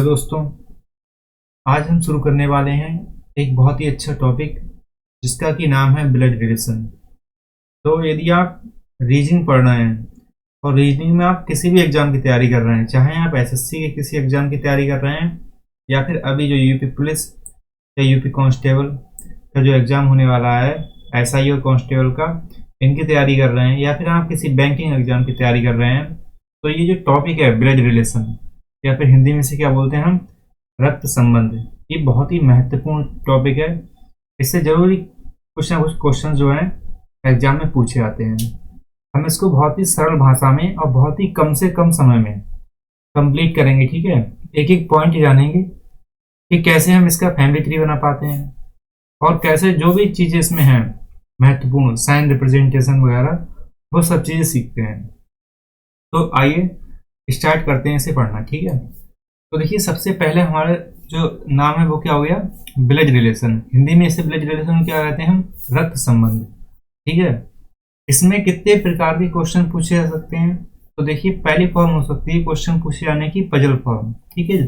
Hello दोस्तों, आज हम शुरू करने वाले हैं एक बहुत ही अच्छा टॉपिक जिसका कि नाम है ब्लड रिलेशन। तो यदि आप रीजनिंग पढ़ रहे हैं और रीजनिंग में आप किसी भी एग्जाम की तैयारी कर रहे हैं, चाहे आप एसएससी के किसी एग्जाम की तैयारी कर रहे हैं या फिर अभी जो यूपी पुलिस या यूपी कांस्टेबल का जो एग्जाम होने वाला है, एसआई और कांस्टेबल का, इनकी तैयारी कर रहे हैं या फिर आप किसी बैंकिंग एग्जाम की तैयारी कर रहे हैं, तो ये जो टॉपिक है ब्लड रिलेशन या फिर हिंदी में से क्या बोलते हैं हम, रक्त संबंध, ये बहुत ही महत्वपूर्ण टॉपिक है। इससे जरूरी कुछ ना कुछ क्वेश्चन जो हैं एग्जाम में पूछे आते हैं। हम इसको बहुत ही सरल भाषा में और बहुत ही कम से कम समय में कंप्लीट करेंगे, ठीक है। एक एक पॉइंट जानेंगे कि कैसे हम इसका फैमिली ट्री बना पाते हैं और कैसे जो भी चीज़ें इसमें हैं महत्वपूर्ण, साइन रिप्रेजेंटेशन वगैरह, वो सब चीज़ें सीखते हैं। तो आइए स्टार्ट करते हैं इसे पढ़ना, ठीक है। तो देखिए, सबसे पहले हमारा जो नाम है वो क्या हो गया, ब्लड रिलेशन। हिंदी में इसे ब्लड रिलेशन क्या कहते हैं हम, रक्त संबंध, ठीक है। इसमें कितने प्रकार के क्वेश्चन पूछे जा सकते हैं? तो देखिए, पहली फॉर्म हो सकती है क्वेश्चन पूछे जाने की पजल फॉर्म, ठीक है।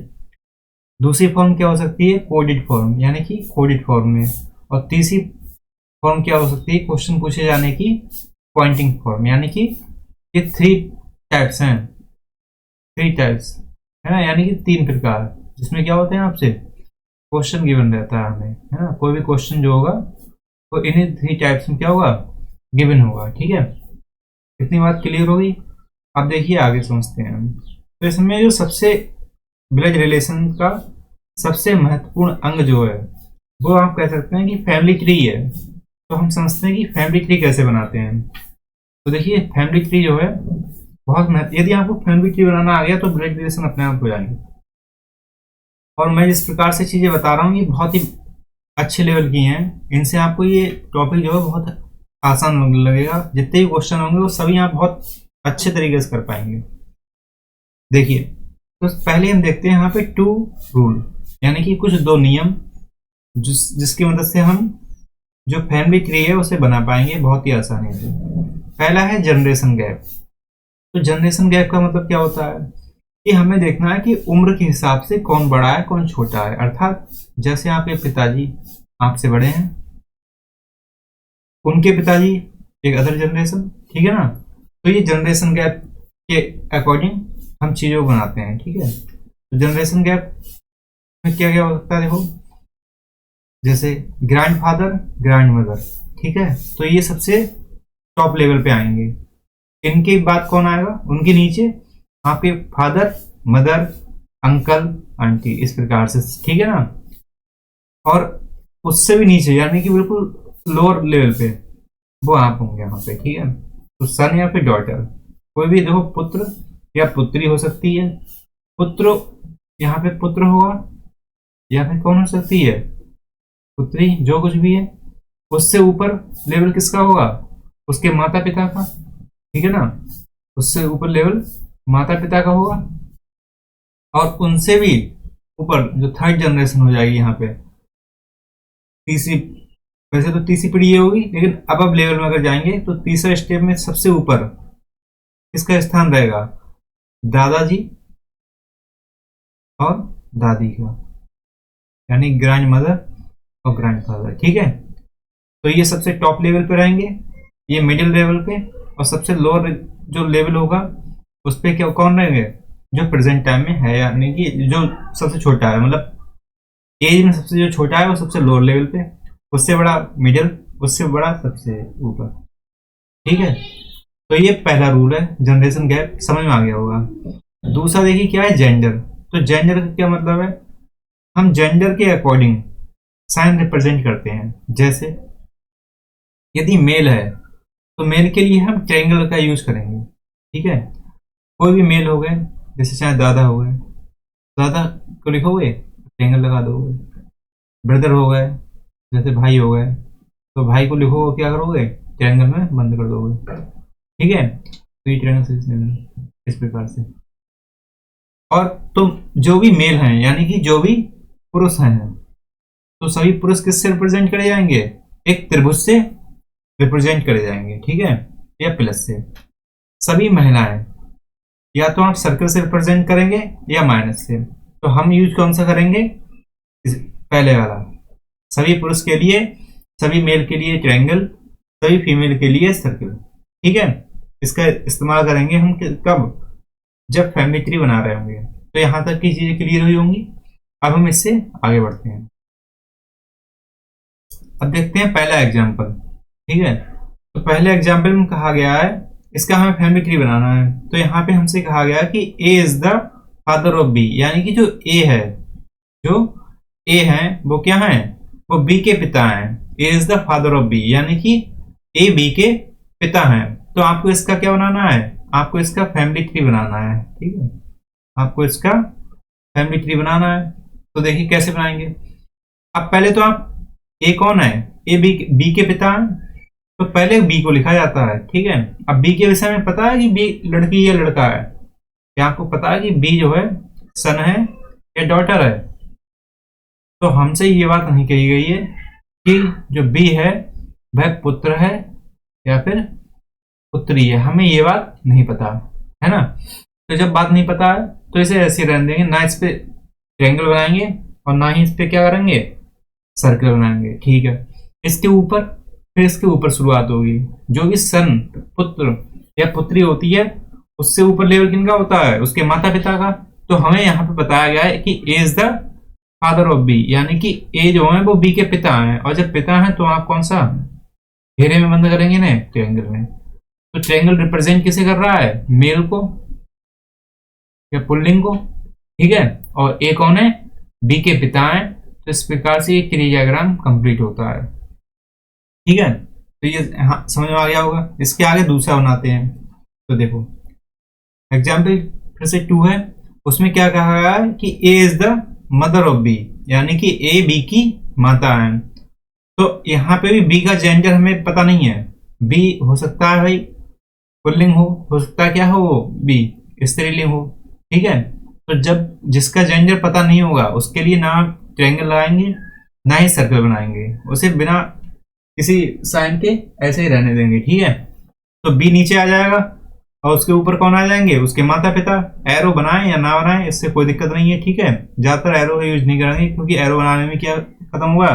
दूसरी फॉर्म क्या हो सकती है, कोडेड फॉर्म, यानी कि कोडेड फॉर्म में। और तीसरी फॉर्म क्या हो सकती है, क्वेश्चन पूछे जाने की पॉइंटिंग फॉर्म, यानी कि ये थ्री टाइप्स हैं, थ्री टाइप्स है ना, यानी कि तीन प्रकार, जिसमें क्या होते हैं आपसे क्वेश्चन गिवन रहता है हमें, है ना। कोई भी क्वेश्चन जो होगा तो इन्हीं थ्री टाइप्स में क्या होगा, गिवन होगा, ठीक है। इतनी बात क्लियर होगी। अब देखिए आगे समझते हैं हम। तो इसमें जो सबसे ब्लड रिलेशन का सबसे महत्वपूर्ण अंग जो है वो आप कह सकते हैं कि फैमिली ट्री है। तो हम समझते हैं कि फैमिली ट्री कैसे बनाते हैं। तो देखिए, फैमिली ट्री जो है बहुत महत्व, यदि आपको फैमिली ट्री बनाना आ गया तो ब्लड रिलेशन अपने आप हो जाएंगे। और मैं जिस प्रकार से चीजें बता रहा हूँ ये बहुत ही अच्छे लेवल की हैं, इनसे आपको ये टॉपिक जो है बहुत आसान लगेगा। जितने भी क्वेश्चन होंगे वो सभी आप बहुत अच्छे तरीके से कर पाएंगे। देखिए, तो पहले हम देखते हैं यहाँ पे टू रूल, यानी कि कुछ दो नियम जिसकी मदद से हम जो फैमिली ट्री है उसे बना पाएंगे बहुत ही आसानी से। पहला है जनरेशन गैप। तो जनरेशन गैप का मतलब क्या होता है कि हमें देखना है कि उम्र के हिसाब से कौन बड़ा है कौन छोटा है। अर्थात जैसे आपके पिताजी आपसे बड़े हैं, उनके पिताजी एक अदर जनरेशन, ठीक है ना। तो ये जनरेशन गैप के अकॉर्डिंग हम चीजों को बनाते हैं, ठीक है। तो जनरेशन गैप में क्या क्या हो सकता है, देखो, जैसे ग्रैंड फादर, ग्रैंड मदर, ठीक है। तो ये सबसे टॉप लेवल पे आएंगे। इनके बाद कौन आएगा, उनके नीचे आपके फादर, मदर, अंकल, आंटी, इस प्रकार से, ठीक है ना। और उससे भी नीचे यानी कि बिल्कुल लोअर लेवल पे वो आप होंगे यहाँ पे, ठीक है। तो सन या फिर डॉटर, कोई भी देखो, पुत्र या पुत्री हो सकती है। पुत्र, यहाँ पे पुत्र होगा या फिर कौन हो सकती है, पुत्री, जो कुछ भी है। उससे ऊपर लेवल किसका होगा, उसके माता पिता का, ठीक है ना। उससे ऊपर लेवल माता पिता का होगा। और उनसे भी ऊपर जो थर्ड जनरेशन हो जाएगी यहाँ पे, तीसरी, वैसे तो तीसरी पीढ़ी ये होगी, लेकिन अब लेवल में अगर जाएंगे तो तीसरे स्टेप में सबसे ऊपर किसका स्थान रहेगा, दादाजी और दादी का, यानी ग्रैंड मदर और ग्रैंड फादर, ठीक है। तो ये सबसे टॉप लेवल पे रहेंगे, ये मिडिल लेवल पे। और सबसे लोअर जो लेवल होगा उस पे क्या, कौन रहेंगे, जो प्रेजेंट टाइम में है, यानी कि जो सबसे छोटा है, मतलब एज में सबसे जो छोटा है वो सबसे लोअर लेवल पे, उससे बड़ा मिडिल, उससे बड़ा सबसे ऊपर, ठीक है। तो ये पहला रूल है, जनरेशन गैप समझ में आ गया होगा। दूसरा देखिए क्या है, जेंडर। तो जेंडर का क्या मतलब है, हम जेंडर के अकॉर्डिंग साइन रिप्रेजेंट करते हैं। जैसे यदि मेल है तो मेल के लिए हम ट्रायंगल का यूज करेंगे, ठीक है। कोई भी मेल हो गए, जैसे चाहे दादा हो गए, दादा को लिखोगे ट्रायंगल लगा दोगे। ब्रदर हो गए, जैसे भाई हो गए, तो भाई को लिखोगे, क्या करोगे, ट्रायंगल में बंद कर दोगे, ठीक है। तो ये ट्रायंगल से इस प्रकार से। और तो जो भी मेल हैं, यानी कि जो भी पुरुष हैं, तो सभी पुरुष किससे रिप्रेजेंट करे जाएंगे, एक त्रिभुज से रिप्रेजेंट करे जाएंगे, ठीक है, या प्लस से। सभी महिलाएं या तो आप सर्कल से रिप्रेजेंट करेंगे या माइनस से। तो हम यूज कौन सा करेंगे, पहले वाला। सभी पुरुष के लिए, सभी मेल के लिए ट्रायंगल, सभी फीमेल के लिए सर्कल। ठीक है, इसका इस्तेमाल करेंगे हम कब, जब फैमिली ट्री बना रहे होंगे। तो यहां तक की चीजें क्लियर हुई होंगी। अब हम इससे आगे बढ़ते हैं। अब देखते हैं पहला एग्जाम्पल। ठीक है, तो पहले एग्जाम्पल में कहा गया है, इसका हमें फैमिली ट्री बनाना है। तो यहाँ पे हमसे कहा गया कि A is the father of B, यानी कि जो ए है, जो ए है वो क्या है, वो बी के पिता हैं। A is the father of B, यानी कि ए बी के पिता हैं। तो आपको इसका क्या बनाना है, आपको इसका फैमिली ट्री बनाना है। ठीक है, आपको इसका फैमिली ट्री बनाना है। तो देखिए कैसे बनाएंगे। अब पहले तो आप, ए कौन है, ए बी के पिता हैं, तो पहले बी को लिखा जाता है। ठीक है, अब बी के विषय में पता है कि बी लड़की या लड़का है, क्या आपको पता है कि बी जो है सन है या डॉटर है। तो हमसे ये बात नहीं कही गई है कि जो बी है वह पुत्र है या फिर पुत्री है, हमें ये बात नहीं पता है ना। तो जब बात नहीं पता है तो इसे ऐसे रहने देंगे, ना इस पे ट्रायंगल बनाएंगे और ना ही इस पे क्या करेंगे, सर्कल बनाएंगे। ठीक है, इसके ऊपर, फिर इसके ऊपर शुरुआत होगी। जो भी सन, पुत्र या पुत्री होती है, उससे ऊपर लेवल किनका होता है, उसके माता पिता का। तो हमें यहाँ पे बताया गया है कि A is the father of B, यानी कि ए जो है वो बी के पिता हैं। और जब पिता हैं तो आप कौन सा घेरे में बंद करेंगे ना, ट्रायंगल में। तो ट्रायंगल रिप्रेजेंट किसे कर रहा है, मेल को या पुल्लिंग को। ठीक है, और ए कौन है, बी के पिता हैं। तो इस प्रकार से ये ट्री डायग्राम कंप्लीट होता है। ठीक है, तो ये हाँ समझ में आ गया होगा। इसके आगे दूसरा बनाते हैं। तो देखो एग्जाम्पल फिर से 2 है, उसमें क्या कहा गया है कि A is the mother of B, यानी कि ए बी की माता है। तो यहाँ पे भी बी का जेंडर हमें पता नहीं है। बी हो सकता है भाई पुल्लिंग हो सकता है क्या हो वो बी स्त्रीलिंग हो। ठीक है, तो जब जिसका जेंडर पता नहीं होगा उसके लिए ना ट्रायंगल लगाएंगे ना ही सर्कल बनाएंगे, उसे बिना किसी साइन के ऐसे ही रहने देंगे। ठीक है, तो बी नीचे आ जाएगा और उसके ऊपर कौन आ जाएंगे, उसके माता पिता। एरो बनाएं या ना बनाएं इससे कोई दिक्कत नहीं है। ठीक है, ज्यादातर एरो का यूज नहीं करेंगे क्योंकि एरो बनाने में क्या खत्म हुआ,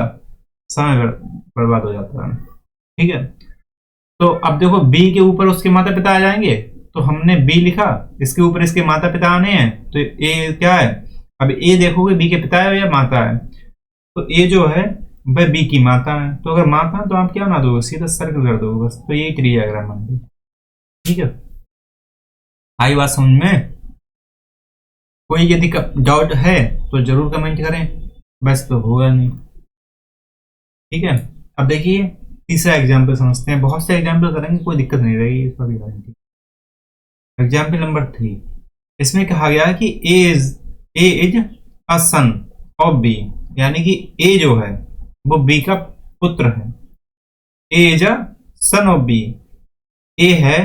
समय बर्बाद हो जाता है। ठीक है, तो अब देखो बी के ऊपर उसके माता पिता आ जाएंगे, तो हमने बी लिखा, इसके ऊपर इसके माता पिता आने हैं। तो ए क्या है, अब ए देखोगे बी के पिता है या माता है। तो ए जो है वह बी की माता है। तो अगर माता है तो आप क्या बना दोगे, सीधा सर्कल कर दोगे बस। तो यही ट्री डायग्राम बन गई। ठीक है, आई बात समझ में। कोई यदि डाउट है तो जरूर कमेंट करें, बस तो होगा नहीं। ठीक है, अब देखिए तीसरा एग्जाम्पल समझते हैं। बहुत से एग्जाम्पल करेंगे, कोई दिक्कत नहीं रहेगी, इसका भी गारंटी। एग्जाम्पल नंबर 3, इसमें कहा गया है कि A is a son of B, यानी कि ए जो है वो बी का पुत्र है। A is a son of B, A है,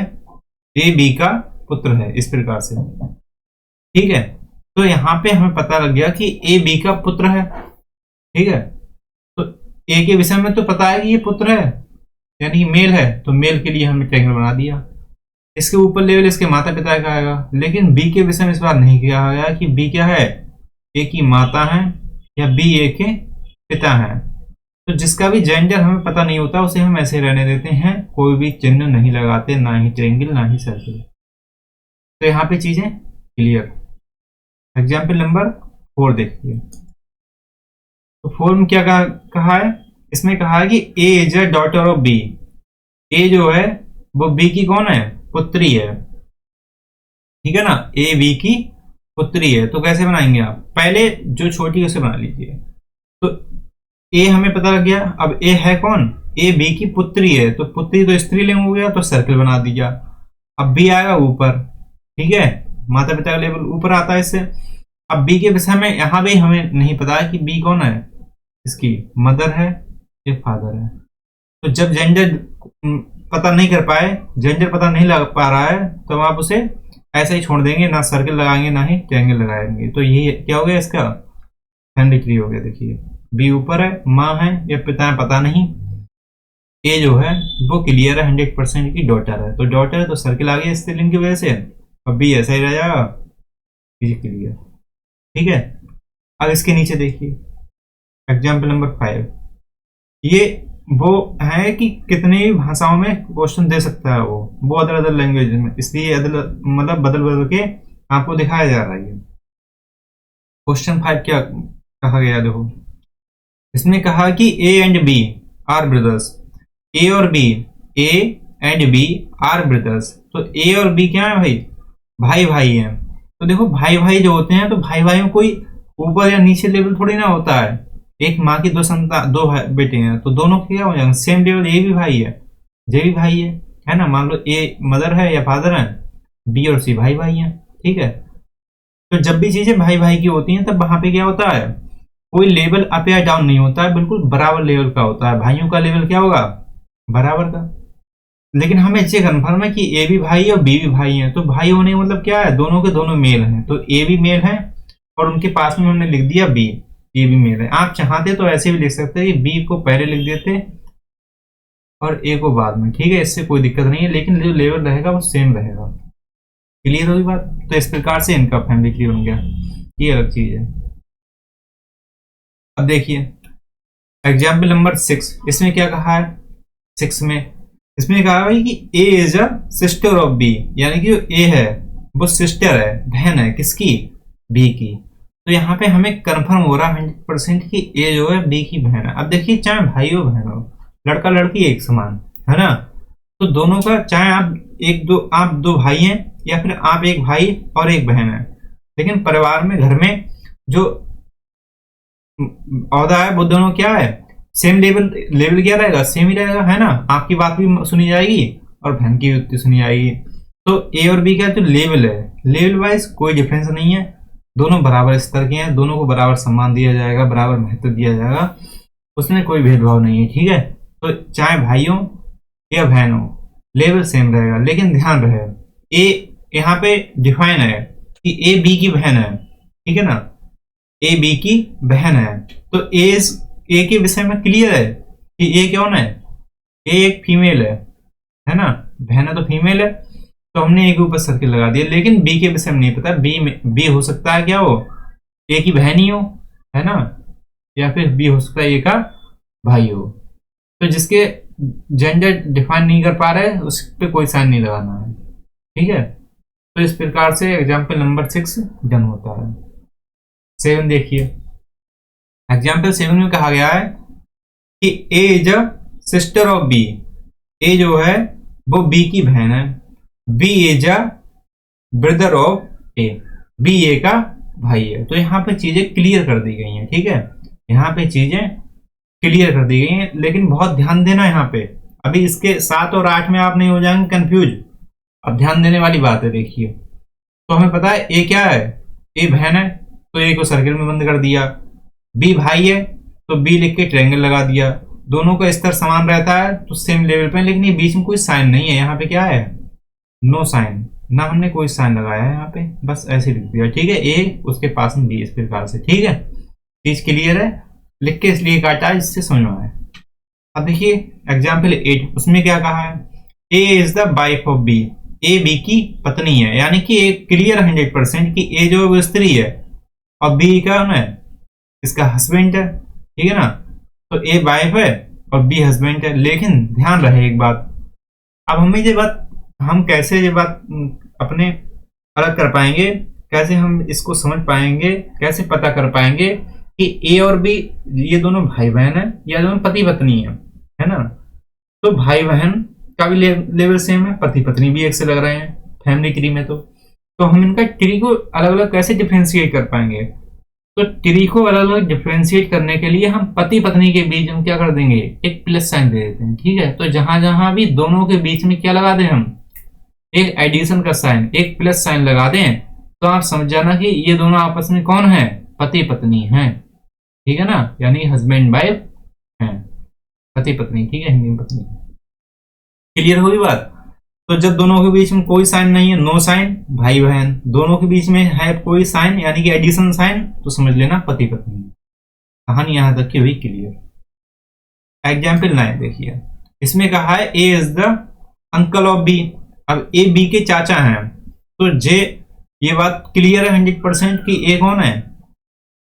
ए बी का पुत्र है, इस प्रकार से। ठीक है, तो यहां पे हमें पता लग गया कि ए बी का पुत्र है। ठीक है, तो ए के विषय में तो पता है कि ये पुत्र है यानी कि मेल है, तो मेल के लिए हमने ट्रायंगल बना दिया। इसके ऊपर लेवल इसके माता पिता का आएगा। लेकिन बी के विषय में इस बार नहीं कहा गया कि बी क्या है, ए की माता है या बी ए के पिता है। तो जिसका भी जेंडर हमें पता नहीं होता उसे हम ऐसे रहने देते हैं, कोई भी चिन्ह नहीं लगाते, ना ही ट्रायंगल ना ही सर्कल। तो यहाँ पे चीजें क्लियर। एग्जाम्पल नंबर 4 देखिए। तो 4 में क्या कहा है, इसमें कहा है कि A is a daughter of B. A जो है वो बी की कौन है, पुत्री है। ठीक है ना, ए बी की पुत्री है। तो कैसे बनाएंगे आप, पहले जो छोटी है उसे बना लीजिए। तो ए हमें पता लग गया। अब ए है कौन, ए बी की पुत्री है, तो पुत्री तो स्त्रीलिंग हो गया, तो सर्कल बना दिया। अब बी आएगा ऊपर। ठीक है, माता पिता का लेवल ऊपर आता है इससे। अब बी के विषय में यहां भी हमें नहीं पता है कि बी कौन है, इसकी मदर है या फादर है। तो जब जेंडर पता नहीं कर पाए, जेंडर पता नहीं लग पा रहा है, तो आप उसे ऐसे ही छोड़ देंगे, ना सर्कल लगाएंगे ना ही ट्रायंगल लगाएंगे। तो ये क्या हो गया, इसका फैमिली ट्री हो गया। देखिए बी ऊपर है, माँ है या पिता है पता नहीं। ए जो है वो क्लियर है 100% की डॉटर है। तो डॉटर है तो सर्कल आ गया स्त्रीलिंग की वजह से, और बी ऐसा ही रह जाएगा, क्लियर। ठीक है, अब इसके नीचे देखिए एग्जाम्पल नंबर 5, ये वो है कि कितनी भी भाषाओं में क्वेश्चन दे सकता है वो अदर अदर लैंग्वेज में, इसलिए मतलब बदल बदल के आपको दिखाया जा रहा है। क्वेश्चन 5 क्या कहा गया देखो, इसमें कहा कि A and B are brothers, A और B, A and B are brothers. तो ए और बी क्या है भाई, भाई भाई हैं। तो देखो भाई भाई जो होते हैं तो भाई भाई में कोई ऊपर या नीचे लेवल थोड़ी ना होता है। एक माँ की दो संतान, दो बेटे हैं तो दोनों क्या हो जाएंगे सेम लेवल, ए भी भाई है जे भी भाई है ना। मान लो ए मदर है या फादर है, बी और सी भाई भाई हैं, ठीक है। तो जब भी चीजें भाई भाई की होती हैं तब वहां पे क्या होता है, कोई लेवल अप या डाउन नहीं होता है, बिल्कुल बराबर लेवल का होता है। भाइयों का लेवल क्या होगा, बराबर का। लेकिन हमें ये कन्फर्म है कि ए भी भाई है और बी भी भाई है, तो भाई होने का मतलब क्या है, दोनों के दोनों मेल हैं। तो ए भी मेल है और उनके पास में हमने लिख दिया बी, ए भी मेल है। आप चाहते तो ऐसे भी लिख सकते हैं कि बी को पहले लिख देते और ए को बाद में, ठीक है, इससे कोई दिक्कत नहीं है, लेकिन जो लेवल रहेगा वो सेम रहेगा। क्लियर होगी बात। तो इस प्रकार से इनका फैमिली क्लियर हो गया, ये अलग चीज है। अब देखिए एग्जाम्पल नंबर 6, इसमें क्या कहा है 6 में, इसमें कहा भाई कि A is a sister of B, यानी कि जो ए है वो सिस्टर है, बहन है किसकी, बी की। तो यहाँ पे हमें कंफर्म हो रहा है 100% कि ए जो है बी की बहन है। अब देखिए चाहे भाई हो बहन हो, लड़का लड़की एक समान है ना, तो दोनों का चाहे आप दो भाई हैं या फिर आप एक भाई और एक बहन है, लेकिन परिवार में घर में जो औहदा है वो दोनों क्या है, सेम लेवल। लेवल क्या रहेगा, सेम ही रहेगा, है ना। आपकी बात भी सुनी जाएगी और बहन की भी सुनी जाएगी। तो ए और बी का जो लेवल है, लेवल वाइज कोई डिफरेंस नहीं है, दोनों बराबर स्तर के हैं, दोनों को बराबर सम्मान दिया जाएगा, बराबर महत्व दिया जाएगा, उसमें कोई भेदभाव नहीं है, ठीक है। तो चाहे भाई हो या बहन हो, लेवल सेम रहेगा। लेकिन ध्यान रहे ए यहाँ पे डिफाइन है कि ए बी की बहन है, ठीक है ना, ए बी की बहन है। तो ए के विषय में क्लियर है कि ए कौन है, ए एक फीमेल है ना, बहन है तो फीमेल है, तो हमने ए के ऊपर सर्किल लगा दिया। लेकिन बी के विषय में नहीं पता, बी हो सकता है क्या हो, ए की बहन ही हो, है ना, या फिर बी हो सकता है ए का भाई हो। तो जिसके जेंडर डिफाइन नहीं कर पा रहे उस पर कोई साइन नहीं लगाना है, ठीक है। तो इस प्रकार से एग्जाम्पल नंबर 6 डन होता है। 7 देखिए एग्जाम्पल 7 में कहा गया है कि A is a sister of B, A जो है वो बी की बहन है, B is a brother of A, B A का भाई है। तो यहाँ पे चीजें क्लियर कर दी गई हैं, ठीक है, यहाँ पे चीजें क्लियर कर दी गई हैं। लेकिन बहुत ध्यान देना यहाँ पे, अभी इसके 7 और 8 में आप नहीं हो जाएंगे कंफ्यूज। अब ध्यान देने वाली बात है, देखिए तो हमें पता है ए क्या है, ए बहन है तो ए को सर्किल में बंद कर दिया, बी भाई है तो बी लिख के ट्रायंगल लगा दिया, दोनों का स्तर समान रहता है तो सेम लेवल पे। लेकिन ये बीच में कोई साइन नहीं है, यहाँ पे क्या है, नो साइन, ना हमने कोई साइन लगाया है यहाँ पे, बस ऐसे लिख दिया, ठीक है। ए उसके पास में बी, इस प्रकार से, ठीक है। चीज क्लियर है, लिख के इसलिए काटा है जिससे समझ में आए। अब देखिए एग्जाम्पल 8, उसमें क्या कहा है, A is the wife of B, A B की पत्नी है, यानी कि एक क्लियर 100% कि ए जो है वो स्त्री है और बी का है इसका हस्बैंड है, ठीक है ना। तो ए वाइफ है और बी हस्बैंड है। लेकिन ध्यान रहे एक बात, अब हमें ये बात, हम कैसे ये बात अपने अलग कर पाएंगे, कैसे हम इसको समझ पाएंगे, कैसे पता कर पाएंगे कि ए और बी ये दोनों भाई बहन है या दोनों पति पत्नी है ना। तो भाई बहन का भी लेवल सेम है, पति पत्नी भी एक से लग रहे हैं फैमिली ट्री में। तो हम इनका ट्री को अलग अलग कैसे डिफ्रेंशिएट कर पाएंगे, तो ट्री को अलग अलग डिफ्रेंशिएट करने के लिए हम पति पत्नी के बीच में क्या कर देंगे, एक प्लस साइन दे देते हैं, ठीक है। तो जहां जहां भी दोनों के बीच में क्या लगा दें हम, एक एडिशन का साइन, एक प्लस साइन लगा दें, तो आप समझ जाना कि ये दोनों आपस में कौन है, पति पत्नी हैं, ठीक है ना, यानी हस्बैंड वाइफ हैं, पति पत्नी, ठीक है, हिंदी में पत्नी। क्लियर होगी बात। तो जब दोनों के बीच में कोई साइन नहीं है, नो साइन, भाई बहन, दोनों के बीच में है कोई साइन यानी कि एडिशन साइन, तो समझ लेना पति पत्नी। कहानी यहां तक की हुई क्लियर। एग्जाम्पल 9 देखिए, इसमें कहा है A is the uncle of B. अब ए बी के चाचा हैं, तो ये बात क्लियर है 100% कि ए कौन है,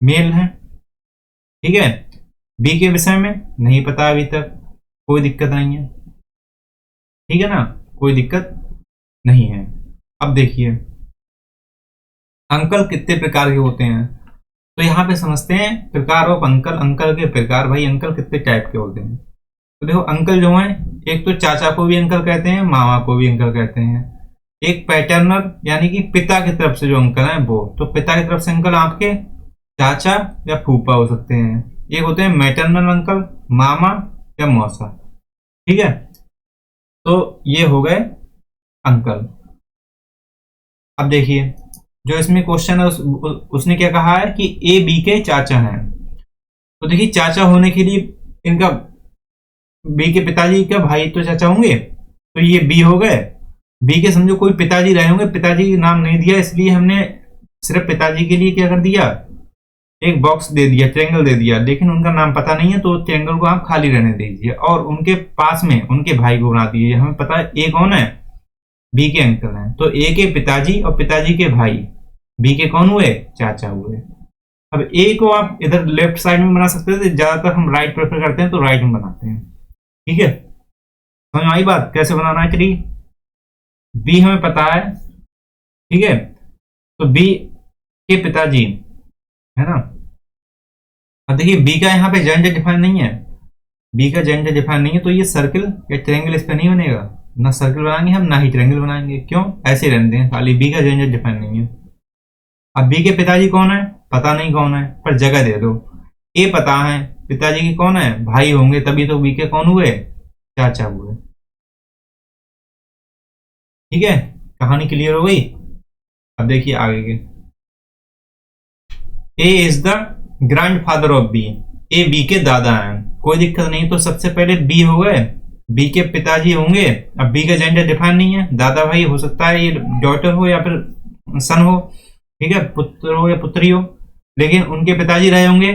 मेल हैं। ठीक है, बी के विषय में नहीं पता अभी तक, कोई दिक्कत नहीं है। ठीक है ना, कोई दिक्कत नहीं है। अब देखिए अंकल कितने प्रकार के होते हैं, तो यहाँ पे समझते हैं प्रकार ऑफ अंकल। अंकल के प्रकार, भाई अंकल कितने टाइप के होते हैं। तो देखो अंकल जो है, एक तो चाचा को भी अंकल कहते हैं, मामा को भी अंकल कहते हैं। एक पैटर्नर यानी कि पिता की तरफ से जो अंकल है वो, तो पिता की तरफ से अंकल आपके चाचा या फूफा हो सकते हैं। एक होते हैं मैटरनल अंकल, मामा या मौसा। ठीक है, तो ये हो गए अंकल। अब देखिए जो इसमें क्वेश्चन है उसने क्या कहा है कि ए बी के चाचा हैं। तो देखिए चाचा होने के लिए इनका, बी के पिताजी का भाई तो चाचा होंगे, तो ये बी हो गए। बी के समझो कोई पिताजी रहे होंगे, पिताजी नाम नहीं दिया इसलिए हमने सिर्फ पिताजी के लिए क्या कर दिया, एक बॉक्स दे दिया, ट्रायंगल दे दिया, लेकिन उनका नाम पता नहीं है तो ट्रायंगल को आप खाली रहने दीजिए और उनके पास में उनके भाई को बना दीजिए। हमें पता है ए कौन है, बी के अंकल हैं, तो ए के पिताजी और पिताजी के भाई, बी के कौन हुए, चाचा हुए। अब ए को आप इधर लेफ्ट साइड में बना सकते थे, ज्यादातर हम राइट प्रेफर करते हैं तो राइट में बनाते हैं। ठीक है, समझ में आई बात कैसे बनाना है। चलिए बी हमें पता है, ठीक है, तो बी के पिताजी है ना। अब देखिए बी का यहाँ पे जेंडर डिफाइन नहीं है, बी का जेंडर डिफाइन नहीं है, तो ये सर्किल या ट्रायंगल इस पे नहीं बनेगा। ना सर्किल बनाएंगे हम, ना ही ट्रायंगल बनाएंगे, क्यों, ऐसे रहने दें खाली, बी का जेंडर डिफाइन नहीं है। अब बी के पिताजी कौन है, पता नहीं कौन है, पर जगह दे दो। ए पता है पिताजी की कौन है, भाई होंगे, तभी तो बी के कौन हुए, चाचा हुए। ठीक है, कहानी क्लियर हो गई। अब देखिए आगे के, A is the grandfather of B, A B के दादा हैं, कोई दिक्कत नहीं। तो सबसे पहले बी हो गए, बी के पिताजी होंगे। अब बी का जेंडर डिफाइन नहीं है, दादा भाई हो सकता है ये डॉटर हो या फिर सन हो, ठीक है, पुत्र हो या पुत्री हो, लेकिन उनके पिताजी रहे होंगे।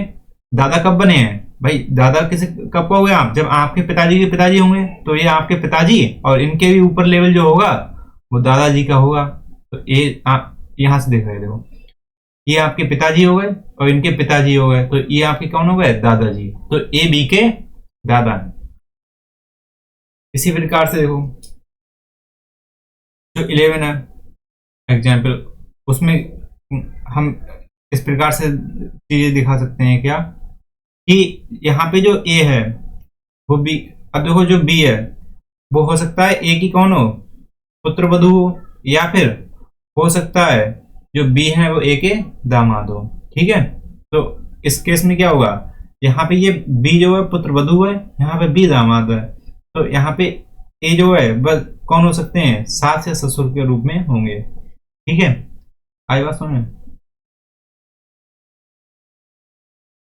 दादा कब बने हैं भाई, दादा किसे कब हो गए आप, जब आपके पिताजी के पिताजी होंगे, तो ये आपके पिताजी और इनके भी ऊपर लेवल जो होगा वो दादाजी का होगा। तो ये आप यहां से देख रहे, देखो ये आपके पिताजी हो गए और इनके पिताजी हो गए, तो ये आपके कौन हो गए, दादाजी। तो ए बी के दादा है। इसी प्रकार से देखो जो 11 है एग्जाम्पल, उसमें हम इस प्रकार से चीजें दिखा सकते हैं क्या, कि यहाँ पे जो ए है वो बी, अब देखो जो बी है वो हो सकता है ए की कौन हो, पुत्र वधु हो, या फिर हो सकता है जो बी है वो ए के दामाद हो। ठीक है, तो इस केस में क्या होगा, यहाँ पे ये बी जो है पुत्र वधु है, यहाँ पे बी दामाद है, तो यहाँ पे ए जो है बस कौन हो सकते हैं, सास या ससुर के रूप में होंगे। ठीक है, आई बात समझ में।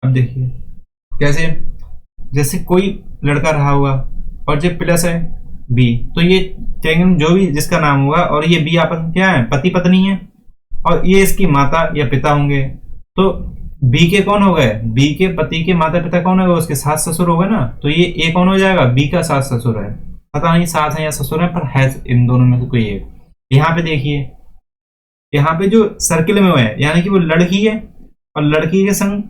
अब देखिए कैसे, जैसे कोई लड़का रहा होगा और जो प्लस है बी, तो ये ट्रायंगल जो भी जिसका नाम होगा और ये बी आपस में क्या है, पति पत्नी है, और ये इसकी माता या पिता होंगे। तो बी के कौन हो गए, बी के पति के माता पिता कौन हो गए, उसके सास ससुर हो गए ना, तो ये ए कौन हो जाएगा, बी का सास ससुर है। पता नहीं सास है या ससुर है, पर है इन दोनों में से कोई एक। यहाँ पे देखिए, यहाँ पे जो सर्किल में है यानी कि वो लड़की है और लड़की के संग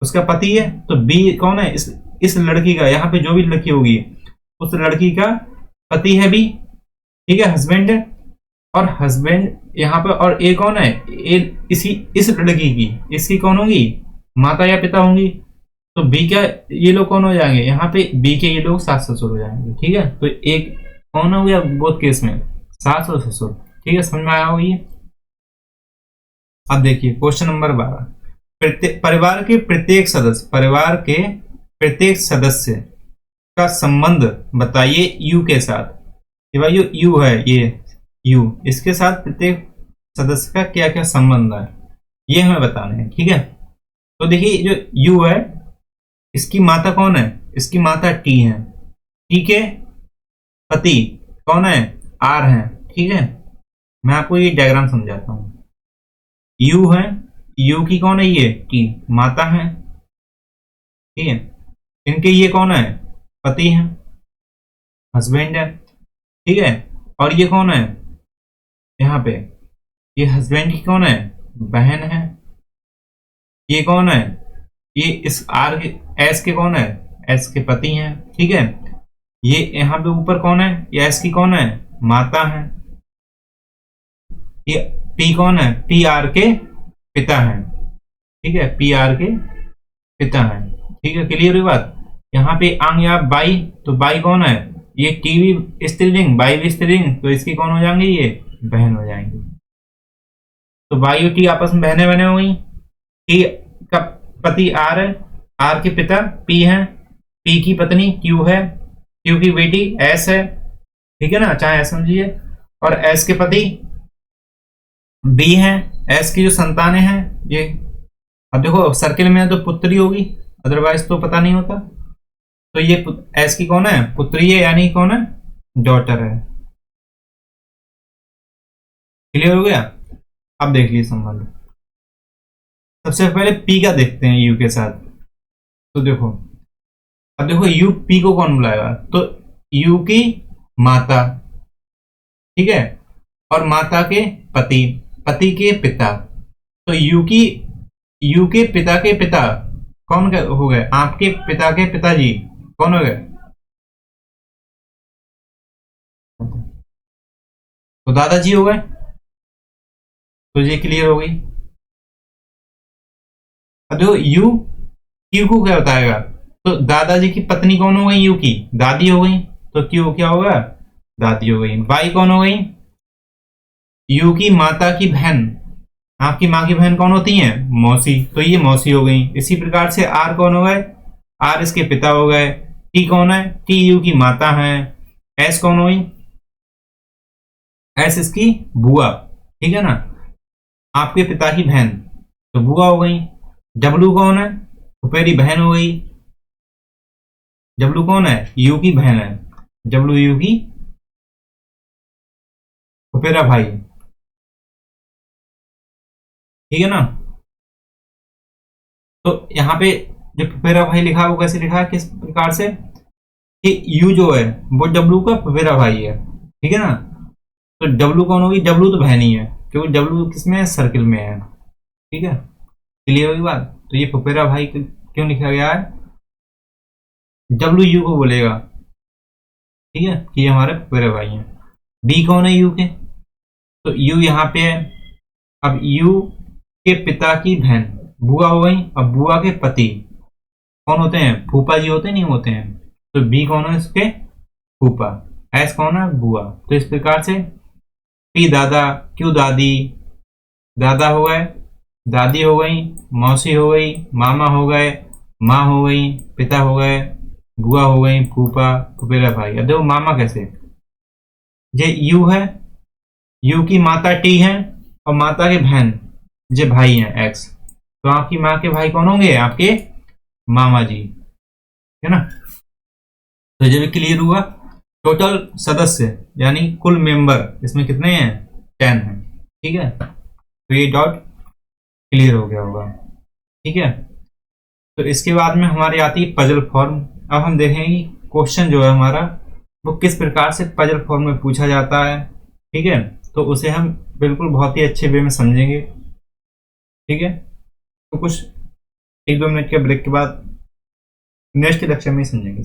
उसका पति है, तो बी कौन है, इस लड़की का, यहाँ पे जो भी लड़की होगी उस लड़की का पति है बी। ठीक है, हस्बैंड है, और हस्बैंड यहाँ पे, और ए कौन है, ए इसी इस लड़की की, इसकी कौन होगी, माता या पिता होंगी। तो बी का ये लोग कौन हो जाएंगे, यहाँ पे बी के ये लोग सास ससुर हो जाएंगे। ठीक है, तो एक कौन हो गया बोथ केस में, सास और ससुर। ठीक है, समझ में आया होगी। अब देखिए क्वेश्चन नंबर 12, परिवार के प्रत्येक सदस्य, परिवार के प्रत्येक सदस्य का संबंध बताइए यू के साथ। ये भाई जो यू है, ये यू, इसके साथ प्रत्येक सदस्य का क्या क्या संबंध है ये हमें बताना है। ठीक है, तो देखिए जो यू है इसकी माता कौन है, इसकी माता टी है, टी के पति कौन है, आर है। ठीक है, मैं आपको ये डायग्राम समझाता हूं। यू है, यू की कौन है, ये टी माता है। ठीक है, इनके ये कौन है, पति है, हस्बैंड है। ठीक है, और ये कौन है, यहाँ पे ये हस्बैंड की कौन है, बहन है। ये कौन है, ये इस आर के एस के कौन है, एस के पति हैं, ठीक है। ये यहाँ पे ऊपर कौन है, ये एस की कौन है, माता है। ये पी कौन है, पी आर के पिता है, ठीक है, पी आर के पिता है, ठीक है, क्लियर हुई बात। यहाँ पे आंग या बाई, तो बाई कौन है, ये टीवी स्त्रीलिंग, बाई भी स्त्रीलिंग, तो इसकी कौन हो जाएंगी, ये बहन हो जाएंगी। तो बाई और टी आपस में बहने बने हो गई। टी का पति आर है, आर के पिता पी है, पी की पत्नी क्यू है, क्यू की बेटी एस है, ठीक है ना, चाहे एस समझिए। और एस के पति बी है, एस की जो संतानें हैं ये, अब देखो सर्किल में है तो पुत्री होगी, अदरवाइज तो पता नहीं होता। तो ये एस की कौन है, पुत्री है, यानी कौन है, डॉटर है। क्लियर हो गया। अब देख लीजिए संबंध, सबसे पहले पी का देखते हैं यू के साथ। तो देखो, अब देखो यू पी को कौन बुलाएगा, तो यू की माता, ठीक है, और माता के पति, पति के पिता। तो यू के पिता के पिता कौन हो गए, आपके पिता के पिताजी कौन हो गए, तो दादाजी हो गए। तो ये क्लियर हो गई। अब देखो यू क्यू को क्या बताएगा, तो दादाजी की पत्नी कौन हो गई, यू की दादी हो गई, तो क्यू क्या होगा, दादी हो गई। बाई कौन हो गई, यू की माता की बहन, आपकी माँ की बहन कौन होती है, मौसी, तो ये मौसी हो गई। इसी प्रकार से आर कौन हो गए, आर इसके पिता हो गए। टी कौन है, टी यू की माता है। एस कौन हुई, एस इसकी बुआ, ठीक है ना, आपके पिता की बहन, तो बुआ हो गई। डब्लू कौन है, फुफेरी बहन हो गई। डब्लू कौन है, यू की बहन है, डब्लू यू की फुफेरा भाई, ठीक है ना। तो यहाँ पे जो फुफेरा भाई लिखा है वो कैसे लिखा है, किस प्रकार से, कि यू जो है वो डब्लू का फुफेरा भाई है, ठीक है ना। तो डब्लू कौन होगी, डब्लू तो बहन ही है, क्योंकि डब्लू किसमें है, सर्किल में है, ठीक है, क्लियर हुई बात। तो ये फुफेरा भाई क्यों लिखा गया है, डब्लू यू को बोलेगा, ठीक है, कि ये हमारे फुफेरा भाई हैं। बी कौन है, यू के, तो यू यहाँ पे है। अब यू के पिता की बहन बुआ हो गई। अब बुआ के पति कौन होते हैं, फूफा जी होते नहीं होते हैं, तो बी कौन है इसके, फूफा। एस कौन है, बुआ। तो इस प्रकार से पी दादा, क्यू दादी, दादा हो गए, दादी हो गई, मौसी हो गई, मामा हो गए, माँ हो गई, पिता हो गए, बुआ हो गई, फूफा, फुफेरा भाई। अब देखो मामा कैसे, ये यू है, यू की माता टी है, और माता के बहन जे भाई हैं एक्स, तो आपकी माँ के भाई कौन होंगे, आपके मामा जी, है ना। तो ये भी क्लियर हुआ। टोटल सदस्य यानी कुल मेंबर इसमें कितने हैं, 10 हैं, ठीक है। तो ये डॉट क्लियर हो गया होगा, ठीक है। तो इसके बाद में हमारी आती है पजल फॉर्म। अब हम देखेंगे क्वेश्चन जो है हमारा वो किस प्रकार से पजल फॉर्म में पूछा जाता है, ठीक है। तो उसे हम बिल्कुल बहुत ही अच्छे वे में समझेंगे, ठीक है। तो कुछ 1-2 मिनट के ब्रेक के बाद नेक्स्ट लेक्चर में समझेंगे।